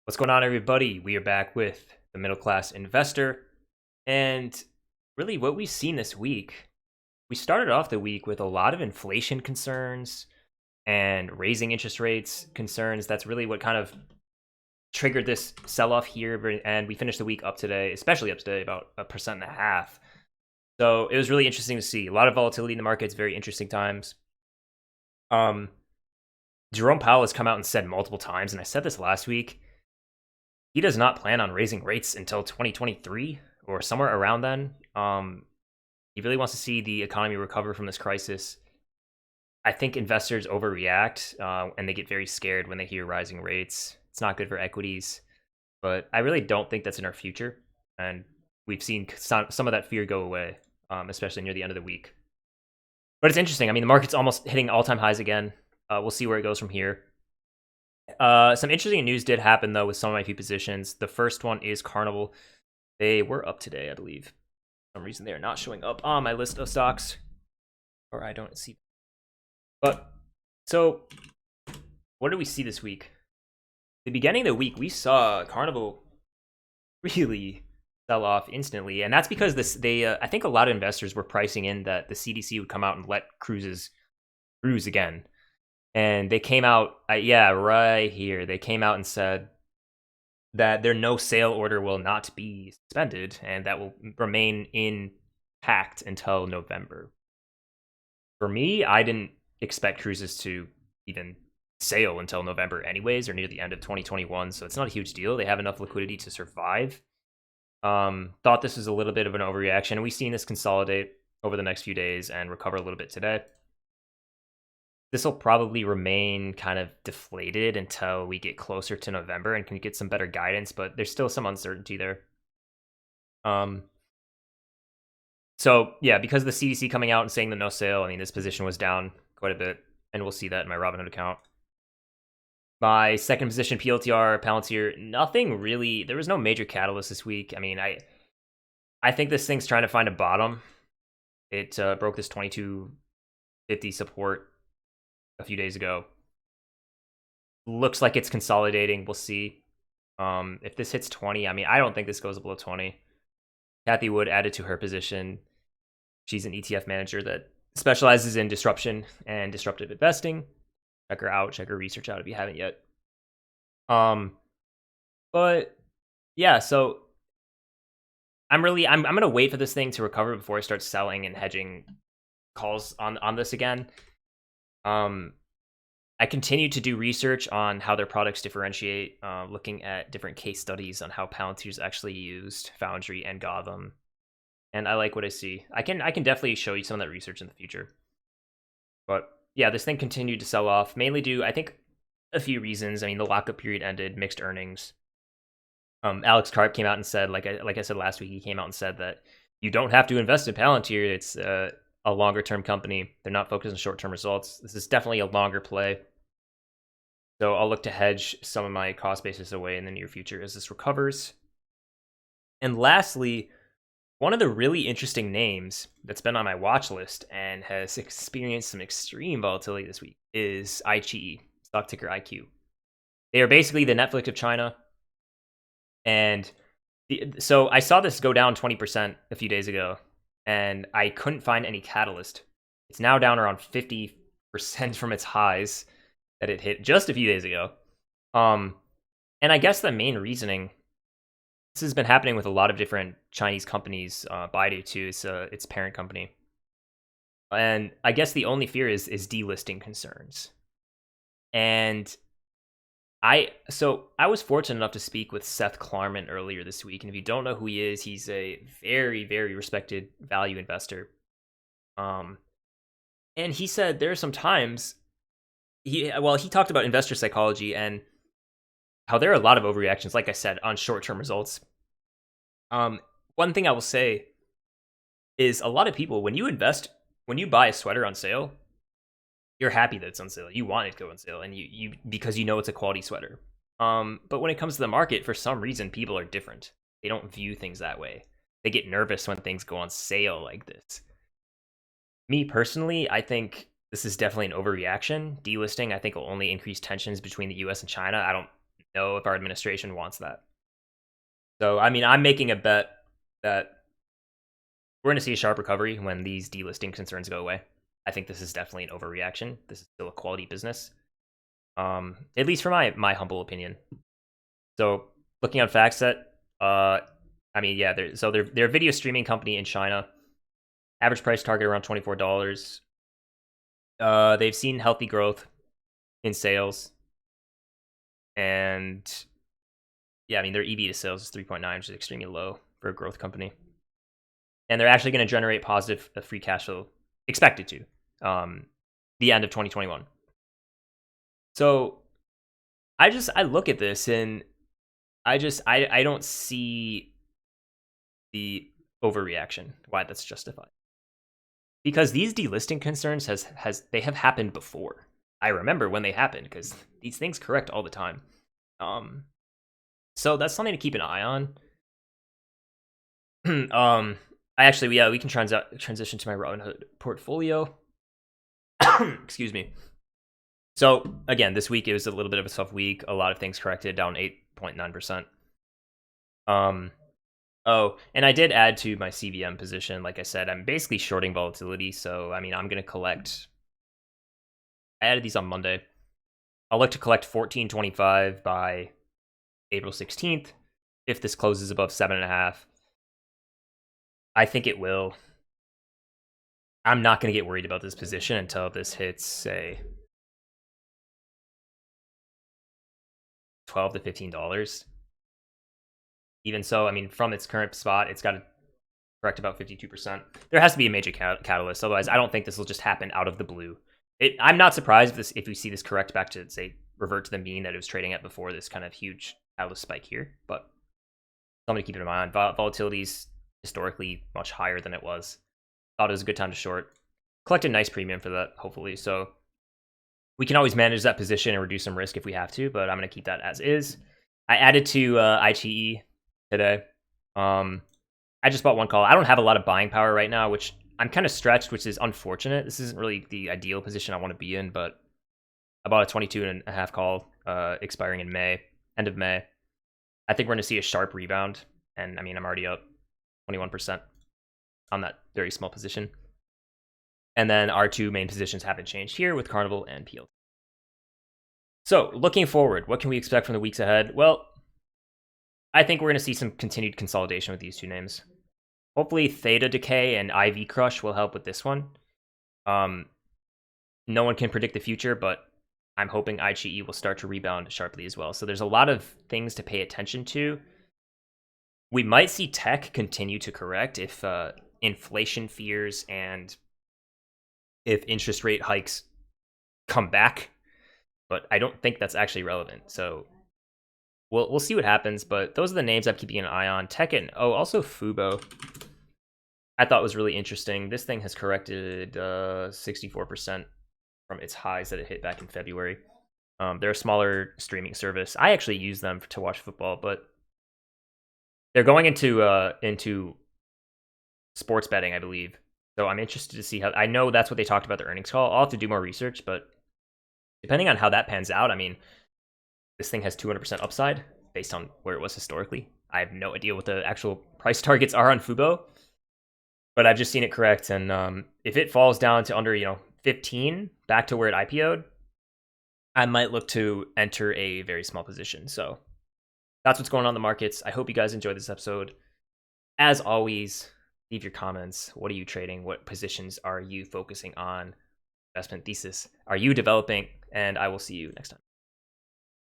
What's going on, everybody? We are back with the middle class investor. And really, what we've seen this week, we started off the week with a lot of inflation concerns and raising interest rates concerns. That's really what kind of triggered this sell off here. And we finished the week up today, especially up today, about 1.5%. So it was really interesting to see a lot of volatility in the markets, very interesting times. Jerome Powell has come out and said multiple times, and I said this last week, he does not plan on raising rates until 2023 or somewhere around then. He really wants to see the economy recover from this crisis. I think investors overreact and they get very scared when they hear rising rates. It's not good for equities, but I really don't think that's in our future. And we've seen some of that fear go away, especially near the end of the week. But it's interesting. I mean, the market's almost hitting all-time highs again. We'll see where it goes from here. Some interesting news did happen, though, with some of my few positions. The first one is Carnival. They were up today, I believe. For some reason, they are not showing up on my list of stocks. Or I don't see. But, so, what did we see this week? The beginning of the week, we saw Carnival really sell off instantly. And that's because I think a lot of investors were pricing in that the CDC would come out and let cruises cruise again. And they came out, right here. They came out and said that their no sale order will not be suspended and that will remain intact until November. For me, I didn't expect cruises to even sail until November anyways, or near the end of 2021. So it's not a huge deal. They have enough liquidity to survive. Thought this was a little bit of an overreaction. And we've seen this consolidate over the next few days and recover a little bit today. This will probably remain kind of deflated until we get closer to November and can get some better guidance, but there's still some uncertainty there. So yeah, because of the CDC coming out and saying the no sale, I mean, this position was down quite a bit, and we'll see that in my Robinhood account. My second position, PLTR, Palantir, nothing really, there was no major catalyst this week. I mean, I think this thing's trying to find a bottom. It broke this 2250 support a few days ago. Looks like it's consolidating. We'll see. If this hits 20, I mean, I don't think this goes below 20. Kathy Wood added to her position. She's an ETF manager that specializes in disruption and disruptive investing. Check her out. Check her research out if you haven't yet. But yeah, so I'm gonna wait for this thing to recover before I start selling and hedging calls on this again. I continue to do research on how their products differentiate, looking at different case studies on how Palantir's actually used Foundry and Gotham, and I like what I see. I can definitely show you some of that research in the future. But yeah, this thing continued to sell off, mainly due, I think, a few reasons. I mean, the lockup period ended, mixed earnings. Alex Karp came out and said, like I said last week, he came out and said that you don't have to invest in Palantir. It's a longer term company. They're not focused on short term results. This is definitely a longer play. So I'll look to hedge some of my cost basis away in the near future as this recovers. And lastly, one of the really interesting names that's been on my watch list and has experienced some extreme volatility this week is iQIYI, stock ticker IQ. They are basically the Netflix of China. And so I saw this go down 20% a few days ago, and I couldn't find any catalyst. It's now down around 50% from its highs that it hit just a few days ago. And I guess the main reasoning, this has been happening with a lot of different Chinese companies, Baidu too, its parent company. And I guess the only fear is delisting concerns. And I was fortunate enough to speak with Seth Klarman earlier this week, and if you don't know who he is, he's a very, very respected value investor. And he said there are some times he talked about investor psychology and how there are a lot of overreactions, like I said, on short-term results. One thing I will say is a lot of people, when you buy a sweater on sale, you're happy that it's on sale. You want it to go on sale, and you because you know it's a quality sweater. But when it comes to the market, for some reason, people are different. They don't view things that way. They get nervous when things go on sale like this. Me personally, I think this is definitely an overreaction. Delisting, I think, will only increase tensions between the US and China. I don't know if our administration wants that. So, I mean, I'm making a bet that we're going to see a sharp recovery when these delisting concerns go away. I think this is definitely an overreaction. This is still a quality business, at least for my humble opinion. So, looking at FactSet, I mean, yeah, they're a video streaming company in China. Average price target around $24. They've seen healthy growth in sales, and yeah, I mean their EV to sales is 3.9, which is extremely low for a growth company. And they're actually going to generate positive free cash flow, expected to, the end of 2021. So I look at this and I don't see the overreaction, why that's justified. Because these delisting concerns they have happened before. I remember when they happened because these things correct all the time. So that's something to keep an eye on. We can transition to my Robinhood portfolio. Excuse me. So again, this week it was a little bit of a tough week. A lot of things corrected, down 8.9%. Oh, and I did add to my CVM position. Like I said, I'm basically shorting volatility. So I mean, I'm gonna collect. I added these on Monday. I'll look to collect 14.25 by April 16th. If this closes above 7.5, I think it will. I'm not going to get worried about this position until this hits, say, $12 to $15. Even so, I mean, from its current spot, it's got to correct about 52%. There has to be a major catalyst. Otherwise, I don't think this will just happen out of the blue. I'm not surprised if we see this correct back to, say, revert to the mean that it was trading at before this kind of huge catalyst spike here. But something to keep in mind. Volatility's historically much higher than it was. Thought it was a good time to short. Collect a nice premium for that, hopefully. So we can always manage that position and reduce some risk if we have to, but I'm going to keep that as is. I added to ITE today. I just bought one call. I don't have a lot of buying power right now, which I'm kind of stretched, which is unfortunate. This isn't really the ideal position I want to be in, but I bought a 22.5 call expiring in May, end of May. I think we're going to see a sharp rebound, and I mean, I'm already up 21% on that very small position. And then our two main positions haven't changed here with Carnival and PLTR. So looking forward, what can we expect from the weeks ahead? Well, I think we're going to see some continued consolidation with these two names. Hopefully Theta Decay and IV Crush will help with this one. No one can predict the future, but I'm hoping IGE will start to rebound sharply as well. So there's a lot of things to pay attention to. We might see tech continue to correct if inflation fears and if interest rate hikes come back, but I don't think that's actually relevant. So we'll see what happens, but those are the names I'm keeping an eye on. Tech and also Fubo, I thought was really interesting. This thing has corrected 64% from its highs that it hit back in February. They're a smaller streaming service. I actually use them to watch football, but they're going into sports betting, I believe. So I'm interested to see how. I know that's what they talked about the earnings call. I'll have to do more research, but depending on how that pans out, I mean, this thing has 200% upside based on where it was historically. I have no idea what the actual price targets are on Fubo, but I've just seen it correct. And if it falls down to under 15, back to where it IPO'd, I might look to enter a very small position. So that's what's going on in the markets. I hope you guys enjoyed this episode. As always, leave your comments. What are you trading? What positions are you focusing on? Investment thesis are you developing? And I will see you next time.